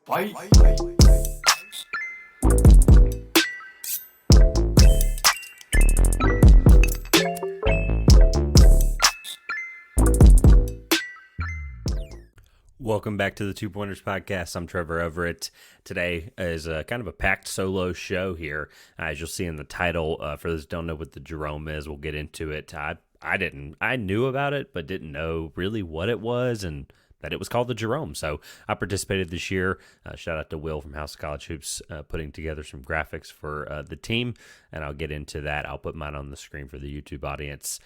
Fight. Welcome back to the Two Pointers podcast. I'm Trevor Everett. Today is kind of a packed solo show here. As you'll see in the title, for those who don't know what the Jerome is, we'll get into it. I knew about it, but didn't know really what it was and that it was called the Jerome. So I participated this year. Shout out to Will from House of College Hoops putting together some graphics for the team, and I'll get into that. I'll put mine on the screen for the YouTube audience.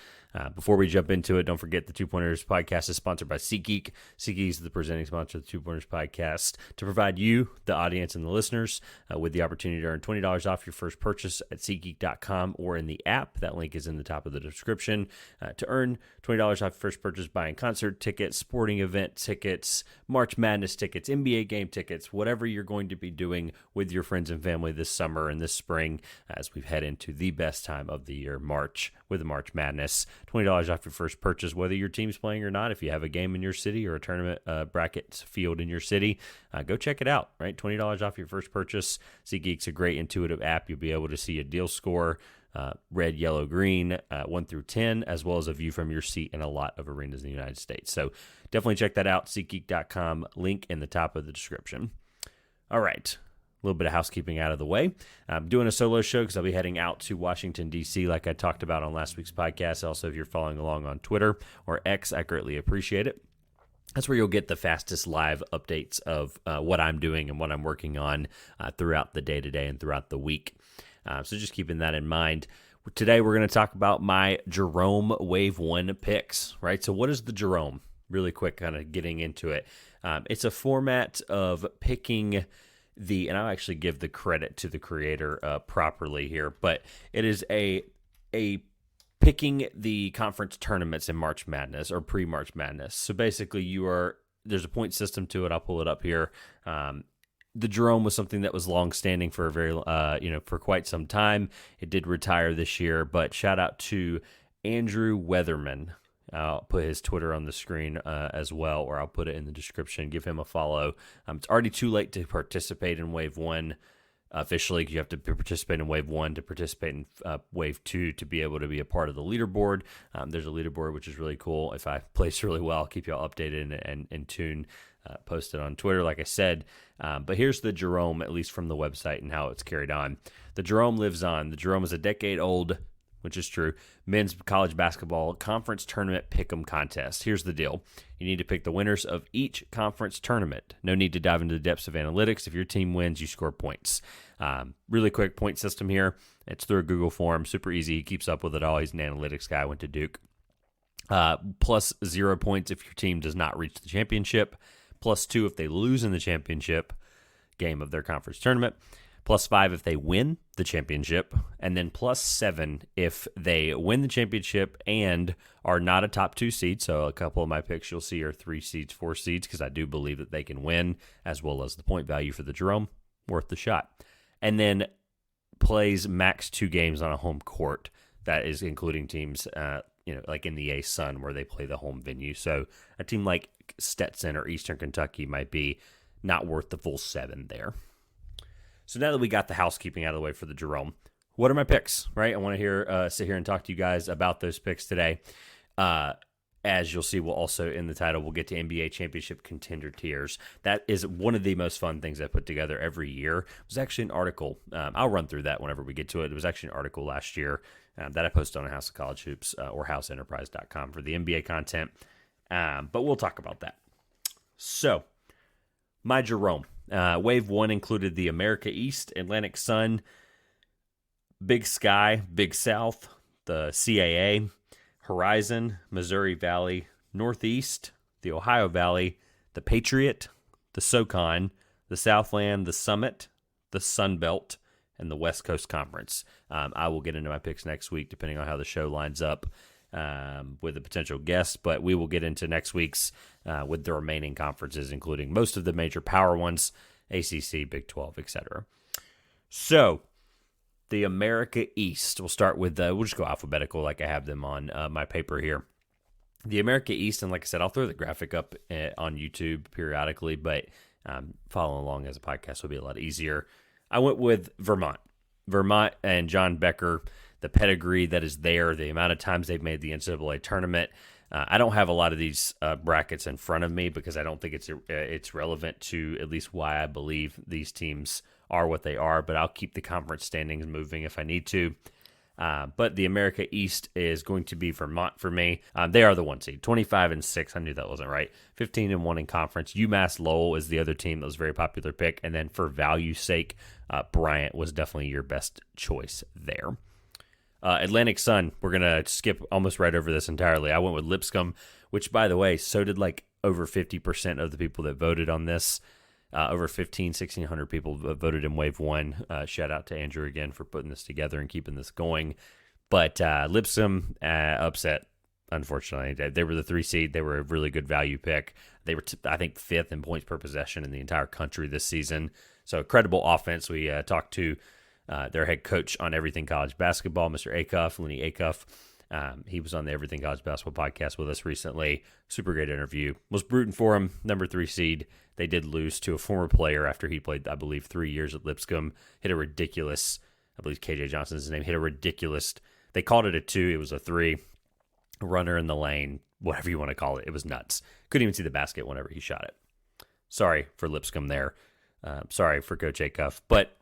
Before we jump into it, don't forget the Two Pointers podcast is sponsored by SeatGeek. SeatGeek is the presenting sponsor of the Two Pointers podcast to provide you, the audience, and the listeners with the opportunity to earn $20 off your first purchase at SeatGeek.com or in the app. That link is in the top of the description. To earn $20 off your first purchase buying concert tickets, sporting event tickets, March Madness tickets, NBA game tickets, whatever you're going to be doing with your friends and family this summer and this spring as we head into the best time of the year, March, with the March Madness. $20 off your first purchase, whether your team's playing or not. If you have a game in your city or a tournament bracket field in your city, go check it out, right? $20 off your first purchase. SeatGeek's a great intuitive app. You'll be able to see a deal score, red, yellow, green, 1 through 10, as well as a view from your seat in a lot of arenas in the United States. So definitely check that out, SeatGeek.com, link in the top of the description. All right. A little bit of housekeeping out of the way. I'm doing a solo show because I'll be heading out to Washington, D.C., like I talked about on last week's podcast. Also, if you're following along on Twitter or X, I greatly appreciate it. That's where you'll get the fastest live updates of what I'm doing and what I'm working on throughout the day-to-day and throughout the week. So just keeping that in mind. Today, we're going to talk about my Jerome Wave 1 picks, right? So what is the Jerome? Really quick, kind of getting into it. It's a format of picking and I'll actually give the credit to the creator properly here, but it is a picking the conference tournaments in March Madness or pre-March Madness. So basically there's a point system to it. I'll pull it up here. The Jerome was something that was long-standing for a very, for quite some time. It did retire this year, but shout out to Andrew Weatherman. I'll put his Twitter on the screen as well, or I'll put it in the description. Give him a follow. It's already too late to participate in Wave 1 officially. You have to participate in Wave 1 to participate in Wave 2 to be able to be a part of the leaderboard. There's a leaderboard, which is really cool. If I place really well, I'll keep you all updated and in tune. Post it on Twitter, like I said. But here's the Jerome, at least from the website and how it's carried on. The Jerome lives on. The Jerome is a decade old, which is true, men's college basketball conference tournament pick'em contest. Here's the deal. You need to pick the winners of each conference tournament. No need to dive into the depths of analytics. If your team wins, you score points. Really quick point system here. It's through a Google form. Super easy. He keeps up with it all. He's an analytics guy. Went to Duke. Plus 0 points if your team does not reach the championship. Plus 2 if they lose in the championship game of their conference tournament. Plus 5 if they win the championship, and then plus 7 if they win the championship and are not a top 2 seed. So a couple of my picks you'll see are 3 seeds, 4 seeds, because I do believe that they can win, as well as the point value for the Jerome, worth the shot. And then plays max 2 games on a home court. That is including teams, like in the A-Sun where they play the home venue. So a team like Stetson or Eastern Kentucky might be not worth the full 7 there. So now that we got the housekeeping out of the way for the Jerome, what are my picks, right? I want to sit here and talk to you guys about those picks today. As you'll see, we'll also, in the title, we'll get to NBA Championship Contender tiers. That is one of the most fun things I put together every year. It was actually an article. I'll run through that whenever we get to it. It was actually an article last year that I posted on House of College Hoops or houseenterprise.com for the NBA content. But we'll talk about that. So, my Jerome. Wave 1 included the America East, Atlantic Sun, Big Sky, Big South, the CAA, Horizon, Missouri Valley, Northeast, the Ohio Valley, the Patriot, the SoCon, the Southland, the Summit, the Sun Belt, and the West Coast Conference. I will get into my picks next week, depending on how the show lines up with a potential guest, but we will get into next week's with the remaining conferences, including most of the major power ones, ACC, Big 12, etc. So, the America East. We'll start with, we'll just go alphabetical like I have them on my paper here. The America East, and like I said, I'll throw the graphic up on YouTube periodically, but following along as a podcast will be a lot easier. I went with Vermont. Vermont and John Becker, the pedigree that is there, the amount of times they've made the NCAA tournament. I don't have a lot of these brackets in front of me because I don't think it's relevant to at least why I believe these teams are what they are, but I'll keep the conference standings moving if I need to. But the America East is going to be Vermont for me. They are the 1 seed, 25-6. I knew that wasn't right. 15-1 in conference. UMass Lowell is the other team that was a very popular pick. And then for value's sake, Bryant was definitely your best choice there. Atlantic Sun, we're going to skip almost right over this entirely. I went with Lipscomb, which, by the way, so did like over 50% of the people that voted on this. Over 1,600 people voted in Wave 1. Shout out to Andrew again for putting this together and keeping this going. But Lipscomb upset, unfortunately. They were the 3 seed. They were a really good value pick. They were, I think, 5th in points per possession in the entire country this season. So, credible offense. We talked to their head coach on Everything College Basketball, Mr. Lenny Acuff. He was on the Everything College Basketball podcast with us recently. Super great interview. Was rooting for him, number 3 seed. They did lose to a former player after he played, I believe, 3 years at Lipscomb. Hit a ridiculous, I believe KJ Johnson's his name, hit a ridiculous, they called it a 2, it was a 3. Runner in the lane, whatever you want to call it. It was nuts. Couldn't even see the basket whenever he shot it. Sorry for Lipscomb there. Sorry for Coach Acuff. But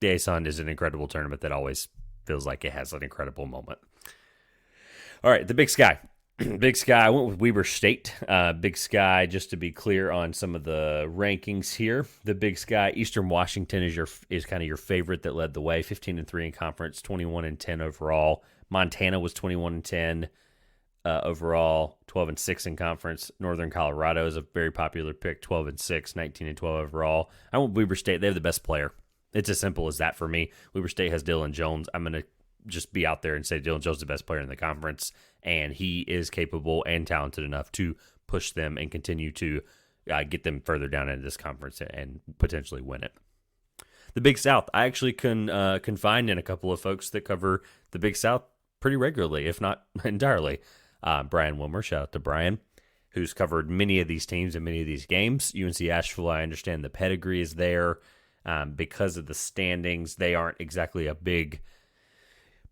the ASUN is an incredible tournament that always feels like it has an incredible moment. All right, the Big Sky. Big Sky, I went with Weber State. Big Sky, just to be clear on some of the rankings here. The Big Sky, Eastern Washington is kind of your favorite that led the way. 15-3 in conference, 21-10 overall. Montana was 21-10 overall, 12-6 in conference. Northern Colorado is a very popular pick, 12-6, 19-12 overall. I went Weber State. They have the best player. It's as simple as that for me. Weber State has Dylan Jones. I'm going to just be out there and say Dylan Jones is the best player in the conference, and he is capable and talented enough to push them and continue to get them further down into this conference and potentially win it. The Big South, I actually can find in a couple of folks that cover the Big South pretty regularly, if not entirely. Brian Wilmer, shout out to Brian, who's covered many of these teams and many of these games. UNC Asheville, I understand the pedigree is there. Because of the standings, they aren't exactly a big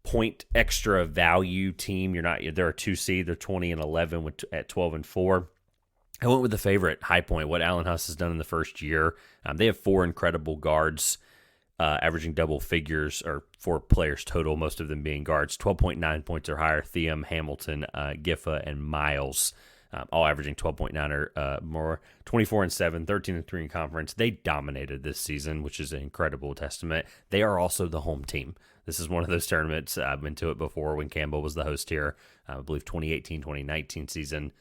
point extra value team. They're a 2 seed. They're 20-11 at 12-4. I went with the favorite, High Point, what Alan Huss has done in the first year. They have 4 incredible guards, averaging double figures, or 4 players total, most of them being guards. 12.9 points or higher. Thiem, Hamilton, Giffa, and Miles, all averaging 12.9 or more. 24-7, 13-3 in conference. They dominated this season, which is an incredible testament. They are also the home team. This is one of those tournaments. I've been to it before when Campbell was the host here. I believe 2018, 2019 season.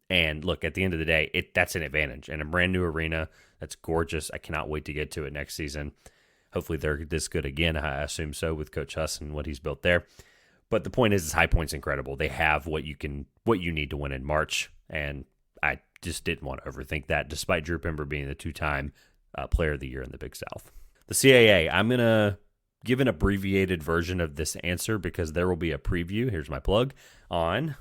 And look, at the end of the day, that's an advantage. And a brand new arena that's gorgeous. I cannot wait to get to it next season. Hopefully they're this good again. I assume so with Coach Huss and what he's built there. But the point is High Point's incredible. They have what you need to win in March. And I just didn't want to overthink that, despite Drew Pember being the 2-time Player of the Year in the Big South. The CAA, I'm going to give an abbreviated version of this answer because there will be a preview. Here's my plug on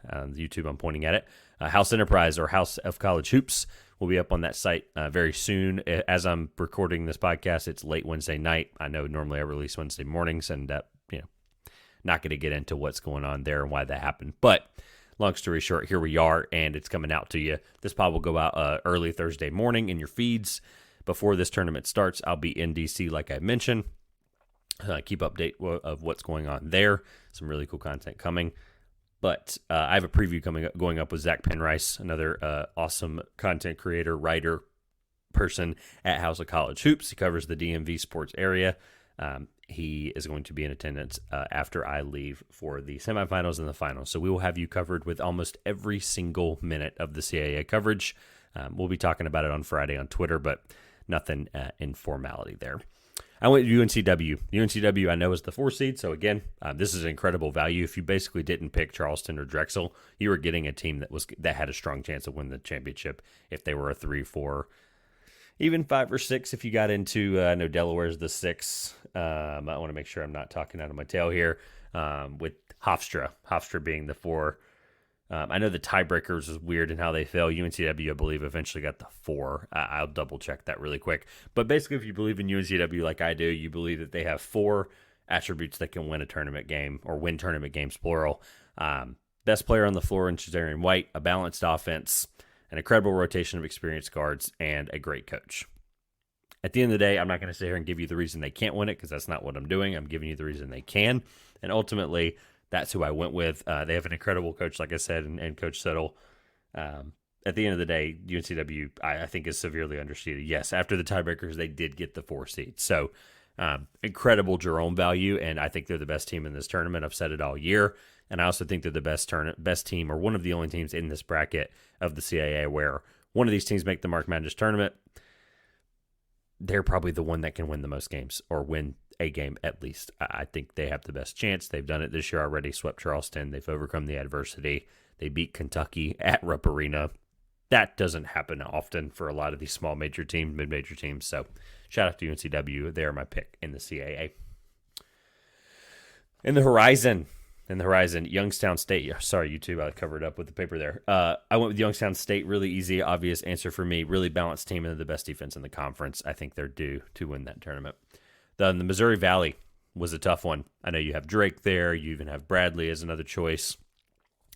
YouTube. I'm pointing at it. House Enterprise, or House of College Hoops, will be up on that site very soon. As I'm recording this podcast, it's late Wednesday night. I know normally I release Wednesday mornings, and not going to get into what's going on there and why that happened. But long story short, here we are, and it's coming out to you. This pod will go out early Thursday morning in your feeds. Before this tournament starts, I'll be in DC, like I mentioned. Keep update of what's going on there. Some really cool content coming. But I have a preview going up with Zach Penrice, another awesome content creator, writer, person at House of College Hoops. He covers the DMV sports area. He is going to be in attendance after I leave for the semifinals and the finals. So we will have you covered with almost every single minute of the CAA coverage. We'll be talking about it on Friday on Twitter, but nothing in formality there. I went to UNCW. UNCW, I know, is the 4 seed. So, again, this is an incredible value. If you basically didn't pick Charleston or Drexel, you were getting a team that had a strong chance of winning the championship if they were a 3, 4, even 5 or 6 if you got into, I know Delaware's the 6. I want to make sure I'm not talking out of my tail here. With Hofstra being the 4 I know the tiebreakers is weird in how they fell. UNCW, I believe, eventually got the 4. I'll double check that really quick. But basically, if you believe in UNCW like I do, you believe that they have 4 attributes that can win a tournament game or win tournament games, plural. Best player on the floor in Shazarian White, a balanced offense, an incredible rotation of experienced guards, and a great coach. At the end of the day, I'm not going to sit here and give you the reason they can't win it because that's not what I'm doing. I'm giving you the reason they can. And ultimately, that's who I went with. They have an incredible coach, like I said, and Coach Settle. At the end of the day, UNCW, I think, is severely understated. Yes, after the tiebreakers, they did get the 4 seed. So, incredible Jerome value, and I think they're the best team in this tournament. I've said it all year. And I also think they're the best team, or one of the only teams in this bracket of the CAA where one of these teams make the March Madness tournament. They're probably the one that can win the most games, or win a game at least. I think they have the best chance. They've done it this year already, swept Charleston. They've overcome the adversity. They beat Kentucky at Rupp Arena. That doesn't happen often for a lot of these small major teams, mid-major teams. So shout out to UNCW. They're my pick in the CAA. In the horizon, Youngstown State. Sorry, YouTube, I covered up with the paper there. I went with Youngstown State. Really easy, obvious answer for me. Really balanced team and the best defense in the conference. I think they're due to win that tournament. The Missouri Valley was a tough one. I know you have Drake there. You even have Bradley as another choice.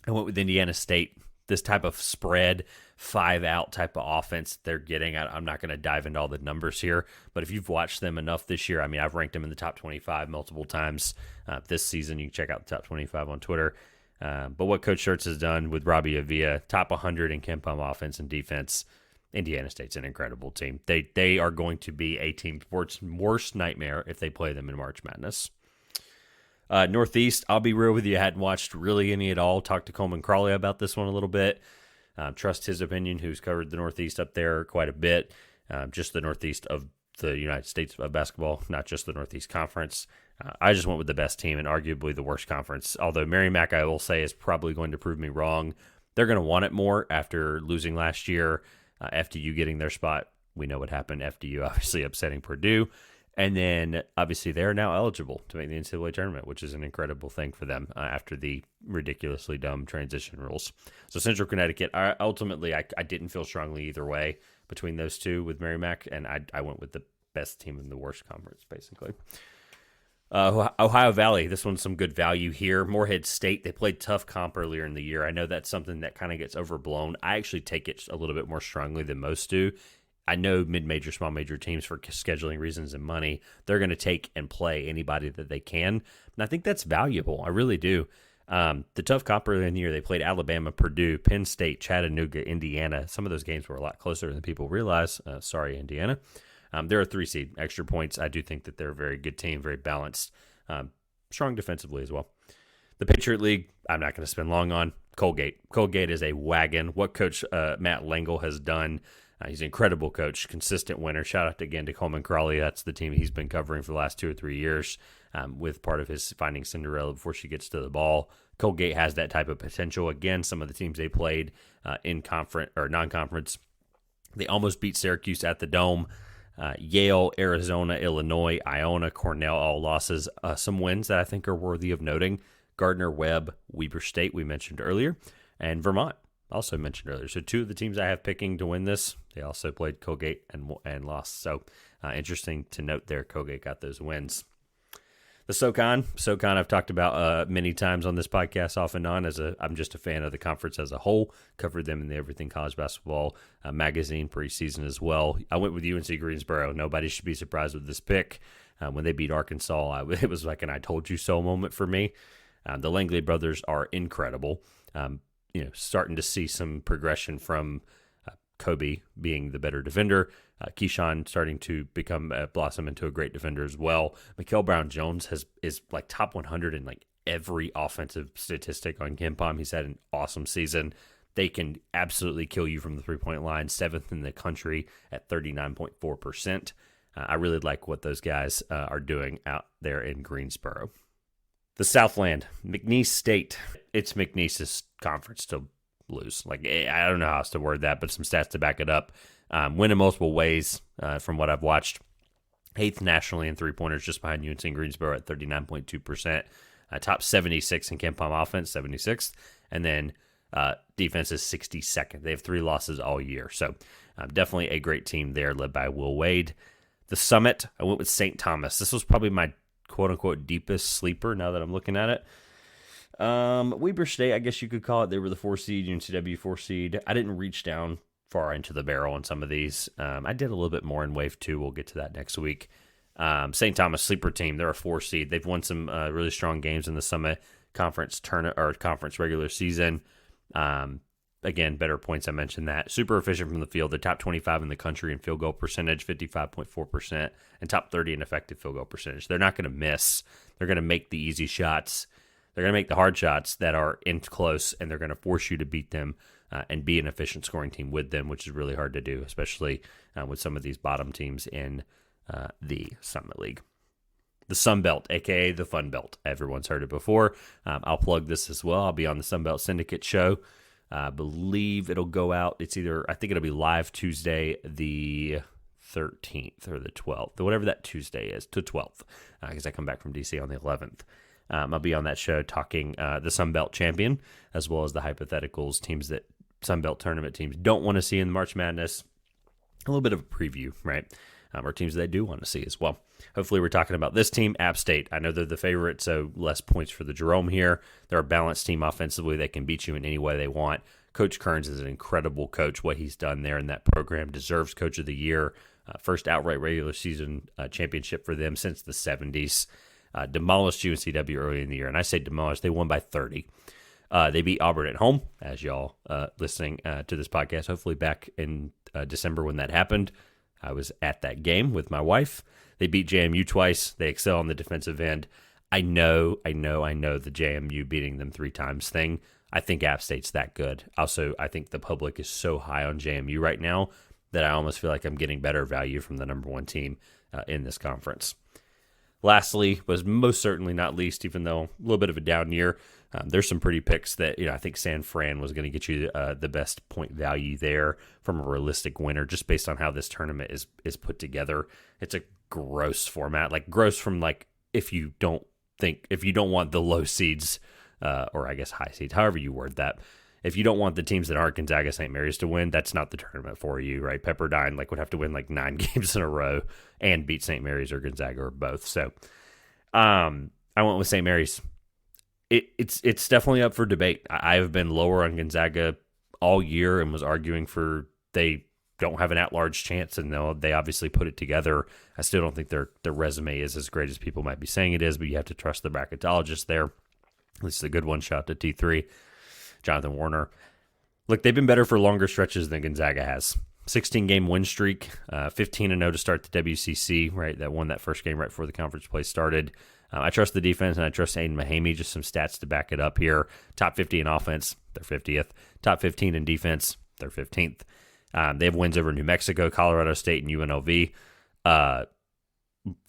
I went with Indiana State. This type of spread, 5-out type of offense they're getting. I'm not going to dive into all the numbers here, but if you've watched them enough this year, I mean, I've ranked them in the top 25 multiple times this season. You can check out the top 25 on Twitter. But what Coach Schertz has done with Robbie Avila, top 100 in KenPom offense and defense, Indiana State's an incredible team. They are going to be a team sports worst nightmare if they play them in March Madness. Northeast, I'll be real with you. I hadn't watched really any at all. Talked to Coleman Crawley about this one a little bit. Trust his opinion, who's covered the Northeast up there quite a bit. Just the Northeast of the United States of basketball, not just the Northeast Conference. I just went with the best team and arguably the worst conference. Although Merrimack, I will say, is probably going to prove me wrong. They're going to want it more after losing last year. FDU getting their spot. We know what happened. FDU obviously upsetting Purdue. And then, obviously, they are now eligible to make the NCAA tournament, which is an incredible thing for them after the ridiculously dumb transition rules. So, Central Connecticut, ultimately, I didn't feel strongly either way between those two with Merrimack, and I went with the best team in the worst conference, basically. Ohio Valley, this one's some good value here. Morehead State, they played tough comp earlier in the year. I know that's something that kind of gets overblown. I actually take it a little bit more strongly than most do. I know mid-major, small major teams, for scheduling reasons and money, they're going to take and play anybody that they can. And I think that's valuable. I really do. The tough comp earlier in the year, they played Alabama, Purdue, Penn State, Chattanooga, Indiana. Some of those games were a lot closer than people realize. Sorry, Indiana. They're a 3 seed. Extra points. I do think that they're a very good team, very balanced, strong defensively as well. The Patriot League, I'm not going to spend long on. Colgate. Colgate is a wagon. What Coach Matt Langle has done. He's an incredible coach, consistent winner. Shout out again to Coleman Crawley. That's the team he's been covering for the last 2 or 3 years with part of his Finding Cinderella before she gets to the ball. Colgate has that type of potential. Again, some of the teams they played in conference or non-conference, they almost beat Syracuse at the Dome. Yale, Arizona, Illinois, Iona, Cornell, all losses. Some wins that I think are worthy of noting. Gardner Webb, Weber State, we mentioned earlier, and Vermont. Also mentioned earlier. So 2 of the teams I have picking to win this, they also played Colgate and lost. So interesting to note there, Colgate got those wins. The SoCon I've talked about many times on this podcast off and on. I'm just a fan of the conference as a whole. Covered them in the Everything College Basketball magazine preseason as well. I went with UNC Greensboro. Nobody should be surprised with this pick. When they beat Arkansas, it was like an I told you so moment for me. The Langley brothers are incredible. Starting to see some progression from Kobe being the better defender. Keyshawn starting to blossom into a great defender as well. Mikael Brown-Jones is like top 100 in like every offensive statistic on KenPom. He's had an awesome season. They can absolutely kill you from the 3-point line, 7th in the country at 39.4%. I really like what those guys are doing out there in Greensboro. The Southland, McNeese State. It's McNeese's conference to lose. Like, I don't know how else to word that, but some stats to back it up. Win in multiple ways from what I've watched. 8th nationally in 3-pointers, just behind UNC Greensboro at 39.2%. Top 76 in KenPom offense, 76th. And then Defense is 62nd. They have 3 losses all year. So definitely a great team there led by Will Wade. The Summit, I went with St. Thomas. This was probably my quote-unquote deepest sleeper now that I'm looking at it. Weber State, I guess you could call it. They were the 4 seed, UNCW 4 seed. I didn't reach down far into the barrel on some of these. I did a little bit more in Wave 2. We'll get to that next week. St. Thomas, sleeper team. They're a 4 seed. They've won some really strong games in the Summit Conference conference regular season. Again, better points. I mentioned that. Super efficient from the field. They're top 25 in the country in field goal percentage, 55.4%, and top 30 in effective field goal percentage. They're not going to miss. They're going to make the easy shots. They're going to make the hard shots that are in close, and they're going to force you to beat them and be an efficient scoring team with them, which is really hard to do, especially with some of these bottom teams in the Summit League. The Sun Belt, a.k.a. the Fun Belt. Everyone's heard it before. I'll plug this as well. I'll be on the Sun Belt Syndicate show. I believe it'll go out. I think it'll be live Tuesday the 13th or the 12th, or whatever that Tuesday is, to 12th, because I come back from D.C. on the 11th. I'll be on that show talking the Sun Belt champion, as well as the hypotheticals, teams that Sun Belt tournament teams don't want to see in March Madness. A little bit of a preview, right? Or teams they do want to see as well. Hopefully we're talking about this team, App State. I know they're the favorite, so less points for the Jerome here. They're a balanced team offensively. They can beat you in any way they want. Coach Kearns is an incredible coach. What he's done there in that program deserves Coach of the Year. First outright regular season championship for them since the 70s. Demolished UNCW early in the year. And I say demolished, they won by 30. They beat Auburn at home, as y'all listening to this podcast, hopefully back in December when that happened. I was at that game with my wife. They beat JMU twice. They excel on the defensive end. I know the JMU beating them 3 times thing. I think App State's that good. Also, I think the public is so high on JMU right now that I almost feel like I'm getting better value from the number 1 team in this conference. Lastly, was most certainly not least, even though a little bit of a down year, there's some pretty picks that I think San Fran was going to get you the best point value there from a realistic winner, just based on how this tournament is put together. It's a gross format, like gross from like if you don't want the low seeds or I guess high seeds, however you word that. If you don't want the teams that aren't Gonzaga, St. Mary's to win, that's not the tournament for you, right? Pepperdine would have to win 9 games in a row and beat St. Mary's or Gonzaga or both. So I went with St. Mary's. It's definitely up for debate. I have been lower on Gonzaga all year and was arguing for they don't have an at-large chance, and they obviously put it together. I still don't think their resume is as great as people might be saying it is, but you have to trust the bracketologist there. At least a good one. Shout out to T3. Jonathan Warner. Look, they've been better for longer stretches than Gonzaga has. 16-game win streak, 15-0 to start the WCC, right? That won that first game right before the conference play started. I trust the defense, and I trust Aiden Mahamy. Just some stats to back it up here. Top 50 in offense, they're 50th. Top 15 in defense, they're 15th. They have wins over New Mexico, Colorado State, and UNLV.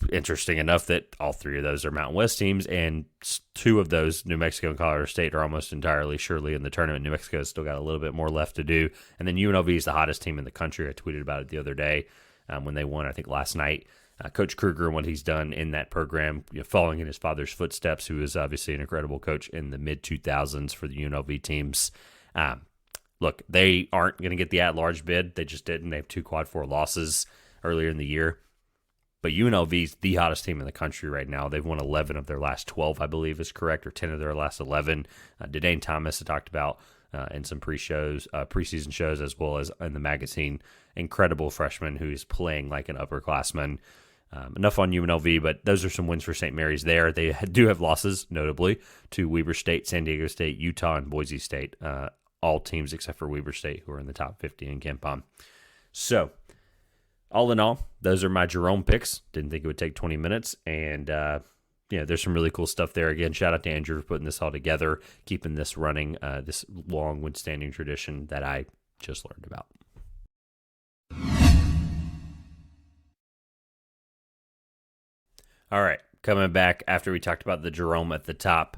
Interesting enough that all 3 of those are Mountain West teams, and 2 of those, New Mexico and Colorado State, are almost entirely surely in the tournament. New Mexico's still got a little bit more left to do. And then UNLV is the hottest team in the country. I tweeted about it the other day when they won, I think, last night. Coach Kruger and what he's done in that program, following in his father's footsteps, who is obviously an incredible coach in the mid-2000s for the UNLV teams. Look, they aren't going to get the at-large bid. They just didn't. They have 2 quad 4 losses earlier in the year. But UNLV's the hottest team in the country right now. They've won 11 of their last 12, I believe is correct, or 10 of their last 11. Dadaine Thomas, I talked about in some preseason shows, as well as in the magazine. Incredible freshman who is playing like an upperclassman. Enough on UNLV, but those are some wins for St. Mary's there. They do have losses, notably, to Weber State, San Diego State, Utah, and Boise State. All teams except for Weber State, who are in the top 50 in KenPom. So, all in all, those are my Jerome picks. Didn't think it would take 20 minutes. And, there's some really cool stuff there. Again, shout out to Andrew for putting this all together, keeping this running, this long, withstanding tradition that I just learned about. All right, coming back after we talked about the Jerome at the top.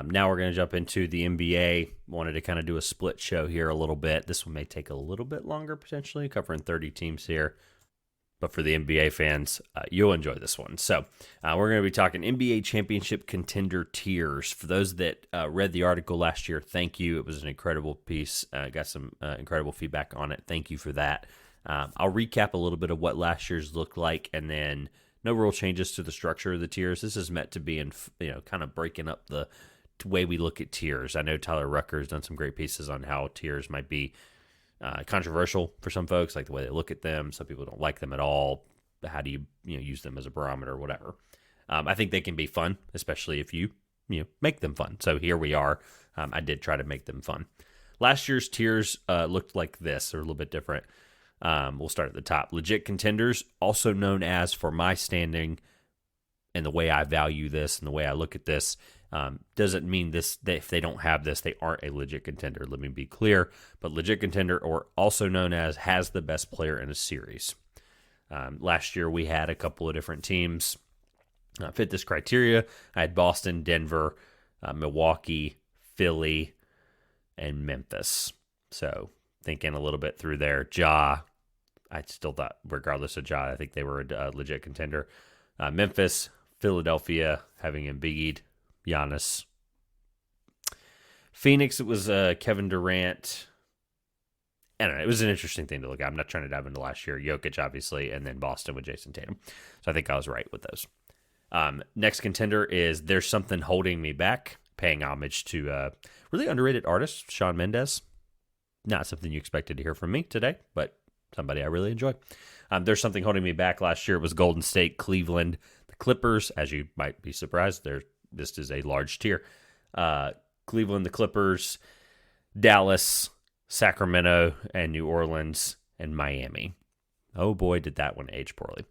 Now we're going to jump into the NBA. Wanted to kind of do a split show here a little bit. This one may take a little bit longer, potentially, covering 30 teams here. but for the NBA fans, you'll enjoy this one. So we're going to be talking NBA championship contender tiers. For those that read the article last year, thank you. It was an incredible piece. Got some incredible feedback on it. Thank you for that. I'll recap a little bit of what last year's looked like, and then no real changes to the structure of the tiers. This is meant to be kind of breaking up the way we look at tiers. I know Tyler Rucker's done some great pieces on how tiers might be controversial for some folks, like the way they look at them. Some people don't like them at all. How do you use them as a barometer or whatever? I think they can be fun, especially if you make them fun. So here we are. I did try to make them fun. Last year's tiers looked like this. They're a little bit different. We'll start at the top. Legit contenders, also known as, for my standing and the way I value this and the way I look at this, doesn't mean that if they don't have this, they aren't a legit contender. Let me be clear. But legit contender, or also known as, has the best player in a series. Last year, we had a couple of different teams fit this criteria. I had Boston, Denver, Milwaukee, Philly, and Memphis. So thinking a little bit through there, I still thought, regardless of I think they were a legit contender. Memphis, Philadelphia, having Embiid, Giannis. Phoenix, it was Kevin Durant. I don't know. It was an interesting thing to look at. I'm not trying to dive into last year. Jokic, obviously, and then Boston with Jason Tatum. So I think I was right with those. Next contender is There's Something Holding Me Back, paying homage to really underrated artist, Shawn Mendes. Not something you expected to hear from me today, but somebody I really enjoy. There's Something Holding Me Back last year. It was Golden State, Cleveland, the Clippers. As you might be surprised, this is a large tier. Cleveland, the Clippers, Dallas, Sacramento, and New Orleans, and Miami. Oh boy, did that one age poorly.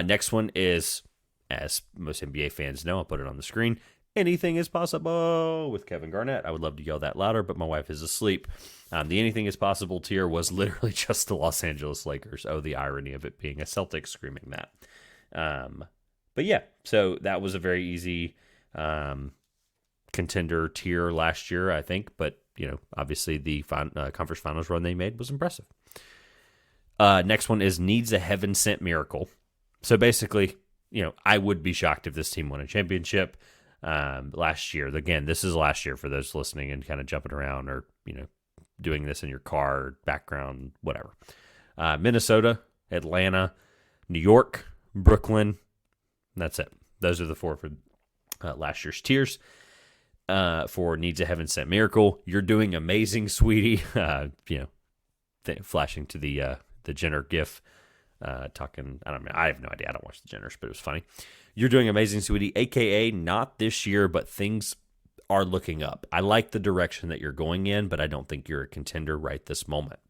Next one is, as most NBA fans know, I'll put it on the screen, Anything is Possible with Kevin Garnett. I would love to yell that louder, but my wife is asleep. The Anything is Possible tier was literally just the Los Angeles Lakers. Oh, the irony of it being a Celtics screaming that. But yeah, so that was a very easy contender tier last year, I think. But, obviously the conference finals run they made was impressive. Next one is Needs a Heaven Sent Miracle. So basically, I would be shocked if this team won a championship. Last year, again, this is last year for those listening and kind of jumping around or, doing this in your car, background, whatever. Minnesota, Atlanta, New York, Brooklyn. That's it. Those are the four for last year's tiers. For Needs a Heaven Sent Miracle, You're Doing Amazing, Sweetie. Flashing to the Jenner gif, talking, I have no idea. I don't watch the Jenners, but it was funny. You're Doing Amazing, Sweetie, a.k.a. not this year, but things are looking up. I like the direction that you're going in, but I don't think you're a contender right this moment.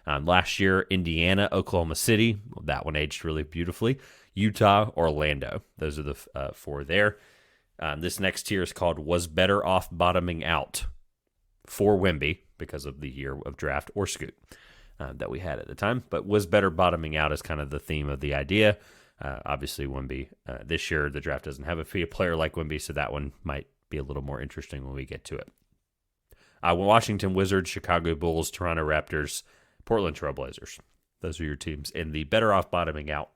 Last year, Indiana, Oklahoma City. That one aged really beautifully. Utah, Orlando. Those are the four there. This next tier is called Was Better Off Bottoming Out for Wemby, because of the year of draft, or Scoot that we had at the time. But Was Better Bottoming Out is kind of the theme of the idea. Obviously, Wemby, this year, the draft doesn't have a player like Wemby, so that one might be a little more interesting when we get to it. Washington Wizards, Chicago Bulls, Toronto Raptors, Portland Trail Blazers. Those are your teams in the Better Off Bottoming Out.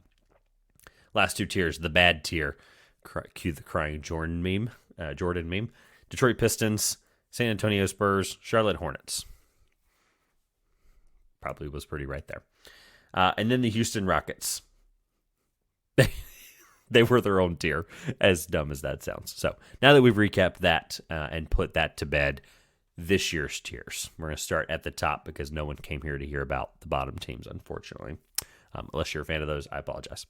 Last two tiers, the bad tier. Cue the crying Jordan meme. Detroit Pistons, San Antonio Spurs, Charlotte Hornets. Probably was pretty right there. And then the Houston Rockets. They were their own tier, as dumb as that sounds. So now that we've recapped that and put that to bed, this year's tiers. We're going to start at the top because no one came here to hear about the bottom teams, unfortunately. Unless you're a fan of those, I apologize.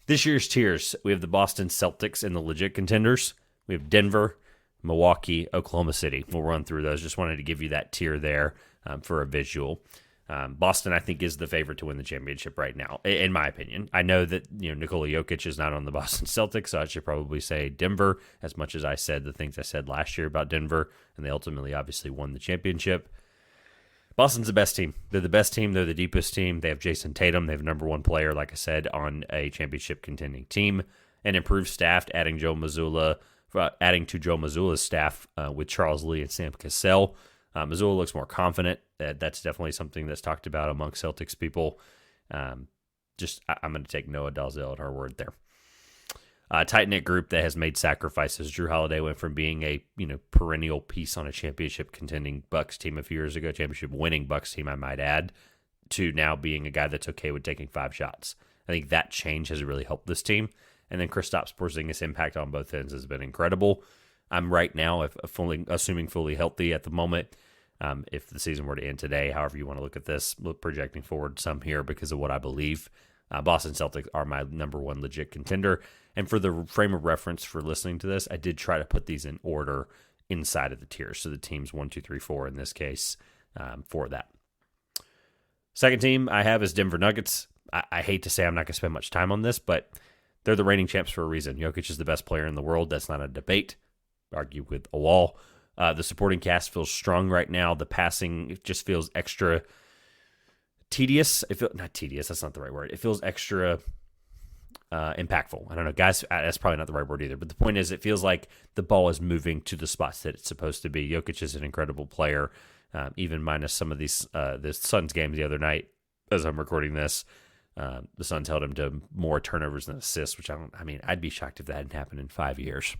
This year's tiers, we have the Boston Celtics and the legit contenders. We have Denver, Milwaukee, Oklahoma City. We'll run through those. Just wanted to give you that tier there for a visual. Boston, I think, is the favorite to win the championship right now, in my opinion. I know that Nikola Jokic is not on the Boston Celtics, so I should probably say Denver, as much as I said the things I said last year about Denver, and they ultimately obviously won the championship. Boston's the best team. They're the best team. They're the deepest team. They have Jason Tatum. They have number one player, like I said, on a championship contending team. An improved staff, adding to Joe Mazzulla's staff with Charles Lee and Sam Cassell. Mazzulla looks more confident. That's definitely something that's talked about among Celtics people. I'm going to take Noah Dalzell at her word there. Tight-knit group that has made sacrifices. Drew Holiday went from being a perennial piece on a championship contending Bucks team a few years ago, championship winning Bucks team, I might add, to now being a guy that's okay with taking 5 shots. I think that change has really helped this team. And then Kristaps Porzingis' impact on both ends has been incredible. I'm right now, assuming fully healthy at the moment, if the season were to end today, however you want to look at this, projecting forward some here because of what I believe. Boston Celtics are my number 1 legit contender. And for the frame of reference for listening to this, I did try to put these in order inside of the tiers. So the teams 1, 2, 3, 4 in this case for that. Second team I have is Denver Nuggets. I hate to say I'm not going to spend much time on this, but they're the reigning champs for a reason. Jokic is the best player in the world. That's not a debate. Argue with a wall. The supporting cast feels strong right now. The passing just feels extra tedious. Not tedious, that's not the right word. It feels extra impactful. I don't know, guys, that's probably not the right word either. But the point is, it feels like the ball is moving to the spots that it's supposed to be. Jokic is an incredible player, even minus some of these the Suns games the other night. As I'm recording this, the Suns held him to more turnovers than assists, which I'd be shocked if that hadn't happened in 5 years.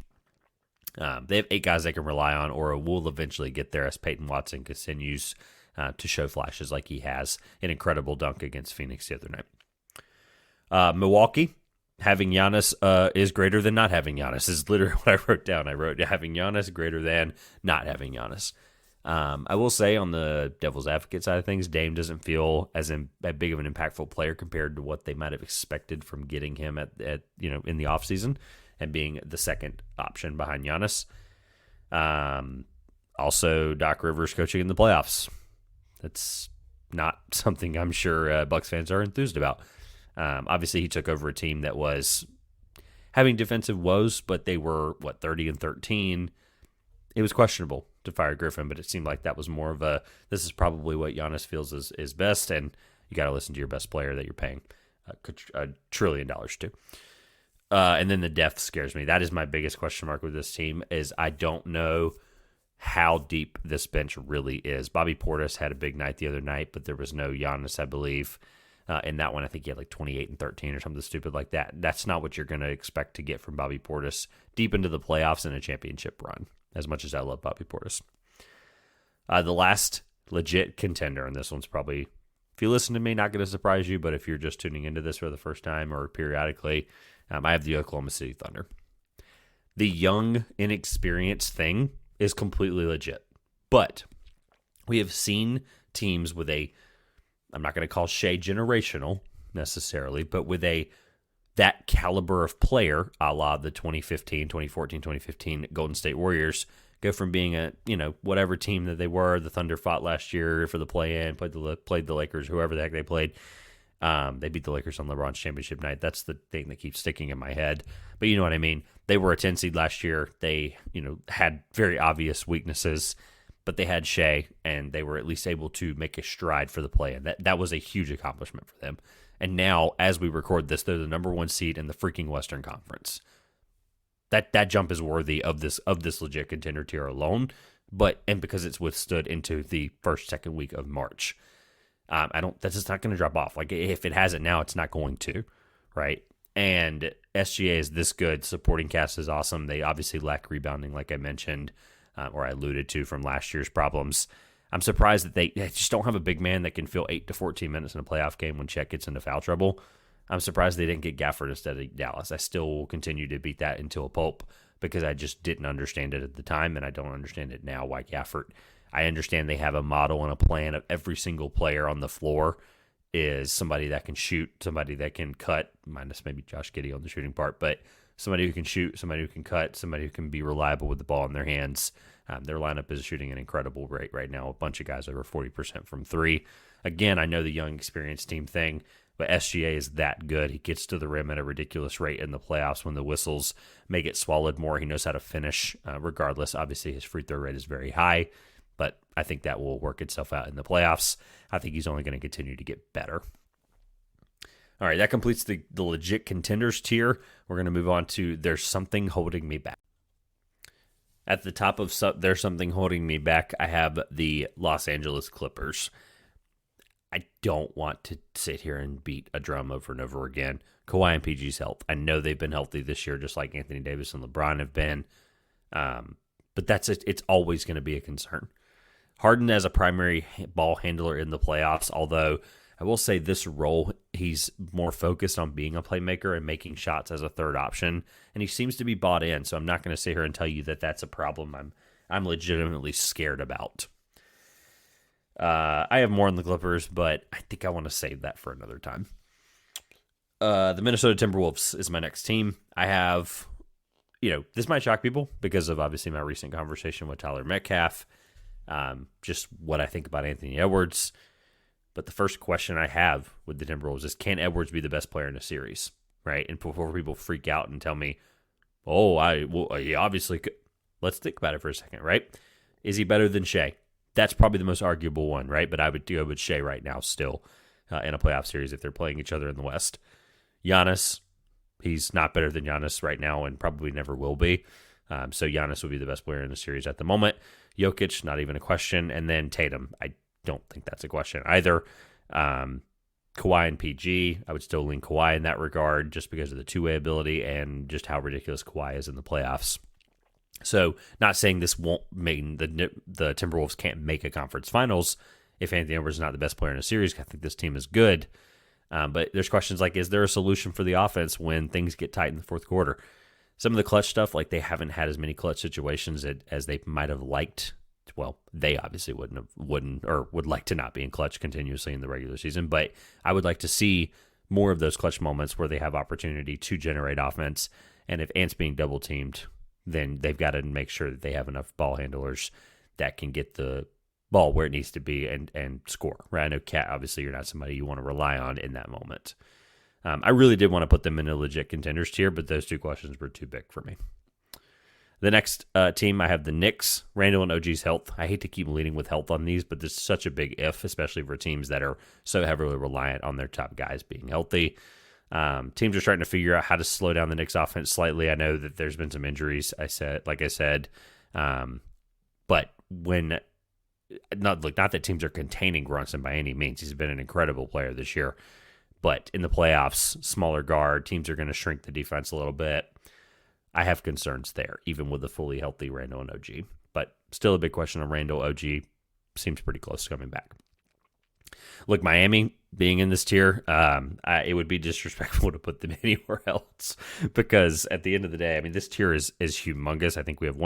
They have 8 guys they can rely on, or will eventually get there as Peyton Watson continues to show flashes like he has an incredible dunk against Phoenix the other night. Milwaukee, having Giannis is greater than not having Giannis is literally what I wrote down. I wrote having Giannis greater than not having Giannis. I will say on the devil's advocate side of things, Dame doesn't feel as big of an impactful player compared to what they might have expected from getting him at in the offseason and being the second option behind Giannis. Also, Doc Rivers coaching in the playoffs. That's not something I'm sure Bucks fans are enthused about. Obviously, he took over a team that was having defensive woes, but they were, 30-13. It was questionable to fire Griffin, but it seemed like that was more of this is probably what Giannis feels is best, and you got to listen to your best player that you're paying $1 trillion to. And then the depth scares me. That is my biggest question mark with this team, is I don't know how deep this bench really is. Bobby Portis had a big night the other night, but there was no Giannis, I believe. In that one, I think he had like 28 and 13 or something stupid like that. That's not what you're going to expect to get from Bobby Portis deep into the playoffs and a championship run, as much as I love Bobby Portis. The last legit contender, and this one's probably, if you listen to me, not going to surprise you, but if you're just tuning into this for the first time or periodically, I have the Oklahoma City Thunder. The young, inexperienced thing is completely legit. But we have seen teams with I'm not going to call Shea generational necessarily, but with that caliber of player, a la the 2014, 2015 Golden State Warriors, go from being a, whatever team that they were. The Thunder fought last year for the play-in, played the Lakers, whoever the heck they played. They beat the Lakers on LeBron's championship night. That's the thing that keeps sticking in my head. But you know what I mean? They were a 10 seed last year. They, had very obvious weaknesses, but they had Shea, and they were at least able to make a stride for the play-in. That was a huge accomplishment for them. And now, as we record this, they're the number 1 seed in the freaking Western Conference. That jump is worthy of this legit contender tier alone, and because it's withstood into the second week of March. That's just not going to drop off. Like, if it hasn't now, it's not going to, right? And SGA is this good. Supporting cast is awesome. They obviously lack rebounding, like I mentioned, or I alluded to from last year's problems. I'm surprised that they just don't have a big man that can fill 8 to 14 minutes in a playoff game when Chet gets into foul trouble. I'm surprised they didn't get Gafford instead of Dallas. I still will continue to beat that into a pulp because I just didn't understand it at the time, and I don't understand it now why Gafford. I understand they have a model and a plan of every single player on the floor is somebody that can shoot, somebody that can cut, minus maybe Josh Giddey on the shooting part, but somebody who can shoot, somebody who can cut, somebody who can be reliable with the ball in their hands. Their lineup is shooting an incredible rate right now. A bunch of guys over 40% from 3. Again, I know the young, experienced team thing, but SGA is that good. He gets to the rim at a ridiculous rate in the playoffs when the whistles make it swallowed more. He knows how to finish regardless. Obviously, his free throw rate is very high, but I think that will work itself out in the playoffs. I think he's only going to continue to get better. All right, that completes the legit contenders tier. We're going to move on to There's Something Holding Me Back. At the top of There's Something Holding Me Back, I have the Los Angeles Clippers. I don't want to sit here and beat a drum over and over again. Kawhi and PG's health. I know they've been healthy this year, just like Anthony Davis and LeBron have been. But that's it. It's always going to be a concern. Harden as a primary ball handler in the playoffs, although I will say this role, he's more focused on being a playmaker and making shots as a third option, and he seems to be bought in, so I'm not going to sit here and tell you that that's a problem I'm legitimately scared about. I have more on the Clippers, but I think I want to save that for another time. The Minnesota Timberwolves is my next team. I have, this might shock people because of obviously my recent conversation with Tyler Metcalf, just what I think about Anthony Edwards. But the first question I have with the Timberwolves is, can Edwards be the best player in a series, right? And before people freak out and tell me, he obviously could. Let's think about it for a second, right? Is he better than Shea? That's probably the most arguable one, right? But I would go with Shea right now still in a playoff series if they're playing each other in the West. Giannis, he's not better than Giannis right now and probably never will be. So Giannis would be the best player in the series at the moment. Jokic, not even a question. And then Tatum, I don't think that's a question either. Kawhi and PG, I would still lean Kawhi in that regard just because of the two-way ability and just how ridiculous Kawhi is in the playoffs. So not saying this won't mean the Timberwolves can't make a conference finals if Anthony Edwards is not the best player in a series. I think this team is good. But there's questions like, is there a solution for the offense when things get tight in the fourth quarter? Some of the clutch stuff, like they haven't had as many clutch situations as they might have liked. Well, they obviously would like to not be in clutch continuously in the regular season, but I would like to see more of those clutch moments where they have opportunity to generate offense. And if Ant's being double teamed, then they've got to make sure that they have enough ball handlers that can get the ball where it needs to be and score. Right? I know Cat, obviously, you're not somebody you want to rely on in that moment. I really did want to put them in a legit contenders tier, but those two questions were too big for me. The next team, I have the Knicks, Randall and OG's health. I hate to keep leading with health on these, but this is such a big if, especially for teams that are so heavily reliant on their top guys being healthy. Teams are starting to figure out how to slow down the Knicks offense slightly. I know that there's been some injuries, like I said. But when not that teams are containing Brunson by any means. He's been an incredible player this year. But in the playoffs, smaller guard, teams are going to shrink the defense a little bit. I have concerns there, even with the fully healthy Randall and OG. But still a big question on Randall. OG seems pretty close to coming back. Look, Miami being in this tier, it would be disrespectful to put them anywhere else because at the end of the day, I mean, this tier is humongous. I think we have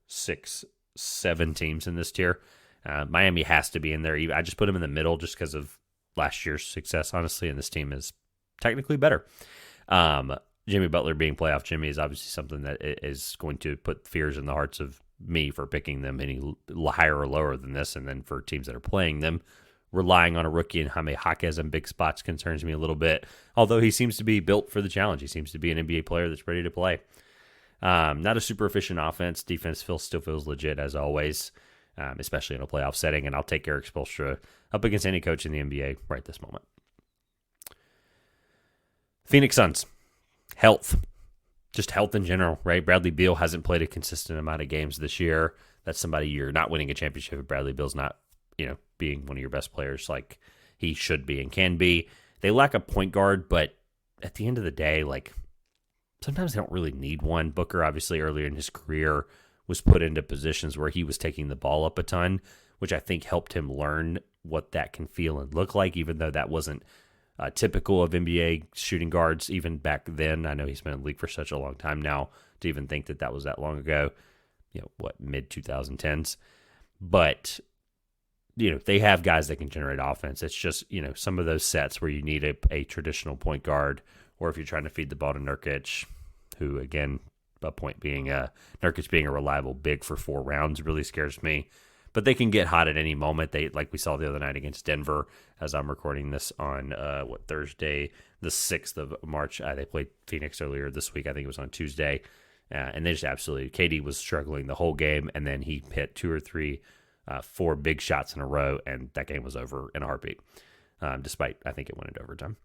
6, 7 teams in this tier. Miami has to be in there. I just put them in the middle just because of last year's success, honestly, and this team is technically better. Jimmy Butler being playoff Jimmy is obviously something that is going to put fears in the hearts of me for picking them any higher or lower than this, and then for teams that are playing them, relying on a rookie and Jaime Jaquez in big spots concerns me a little bit, although he seems to be built for the challenge. He seems to be an NBA player that's ready to play. Not a super efficient offense. Defense still feels legit as always, especially in a playoff setting, and I'll take Eric Spoelstra up against any coach in the NBA right this moment. Phoenix Suns. Health. Just health in general, right? Bradley Beal hasn't played a consistent amount of games this year. That's somebody you're not winning a championship if Bradley Beal's not, being one of your best players like he should be and can be. They lack a point guard, but at the end of the day, like, sometimes they don't really need one. Booker, obviously, earlier in his career was put into positions where he was taking the ball up a ton, which I think helped him learn what that can feel and look like, even though that wasn't typical of NBA shooting guards even back then. I know he's been in the league for such a long time now to even think that was that long ago, mid-2010s. But, they have guys that can generate offense. It's just, some of those sets where you need a traditional point guard, or if you're trying to feed the ball to Nurkic, who, again, a point being Nurkic being a reliable big for 4 rounds really scares me. But they can get hot at any moment. They, like we saw the other night against Denver, as I'm recording this on Thursday, the 6th of March. They played Phoenix earlier this week. I think it was on Tuesday. And they just absolutely, KD was struggling the whole game, and then he hit 2 or 3, 4 big shots in a row, and that game was over in a heartbeat, despite, I think it went into overtime.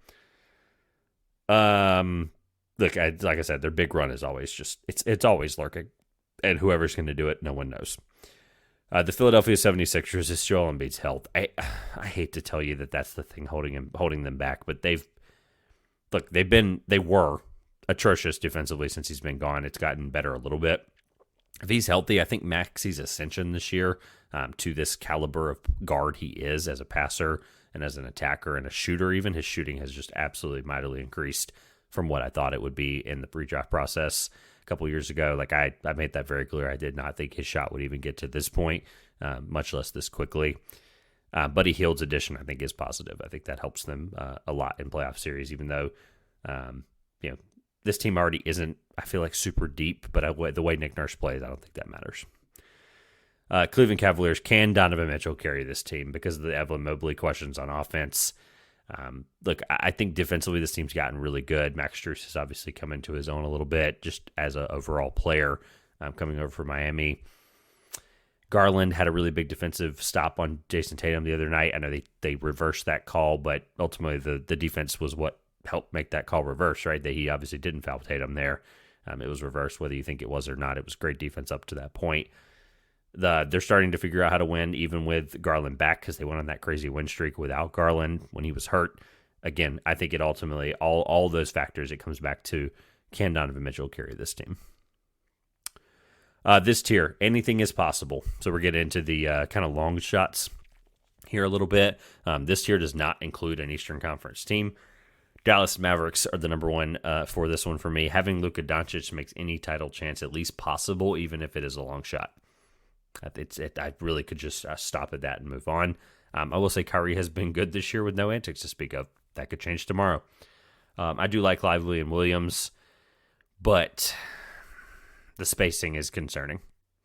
Look, like I said, their big run is always it's always lurking, and whoever's going to do it, no one knows. The Philadelphia 76ers is Joel Embiid's health. I hate to tell you that that's the thing holding them back, but they were atrocious defensively since he's been gone. It's gotten better a little bit. If he's healthy, I think Maxi's ascension this year to this caliber of guard he is as a passer and as an attacker and a shooter, even his shooting has just absolutely mightily increased from what I thought it would be in the pre-draft process a couple years ago. Like I made that very clear. I did not think his shot would even get to this point, much less this quickly. Buddy Hield's addition, I think, is positive. I think that helps them a lot in playoff series, even though, this team already isn't, I feel like, super deep, but the way Nick Nurse plays, I don't think that matters. Cleveland Cavaliers, can Donovan Mitchell carry this team because of the Evan Mobley questions on offense? Look, I think defensively this team's gotten really good. Max Strus has obviously come into his own a little bit just as an overall player coming over from Miami. Garland had a really big defensive stop on Jason Tatum the other night. I know they reversed that call, but ultimately the defense was what helped make that call reverse, right? That he obviously didn't foul Tatum there. It was reversed, whether you think it was or not. It was great defense up to that point. They're starting to figure out how to win even with Garland back because they went on that crazy win streak without Garland when he was hurt. Again, I think it ultimately, all those factors, it comes back to, can Donovan Mitchell carry this team? This tier, anything is possible. So we're getting into the kind of long shots here a little bit. This tier does not include an Eastern Conference team. Dallas Mavericks are the number one for this one for me. Having Luka Doncic makes any title chance at least possible, even if it is a long shot. I really could just stop at that and move on. I will say Kyrie has been good this year with no antics to speak of. That could change tomorrow. I do like Lively and Williams, but the spacing is concerning,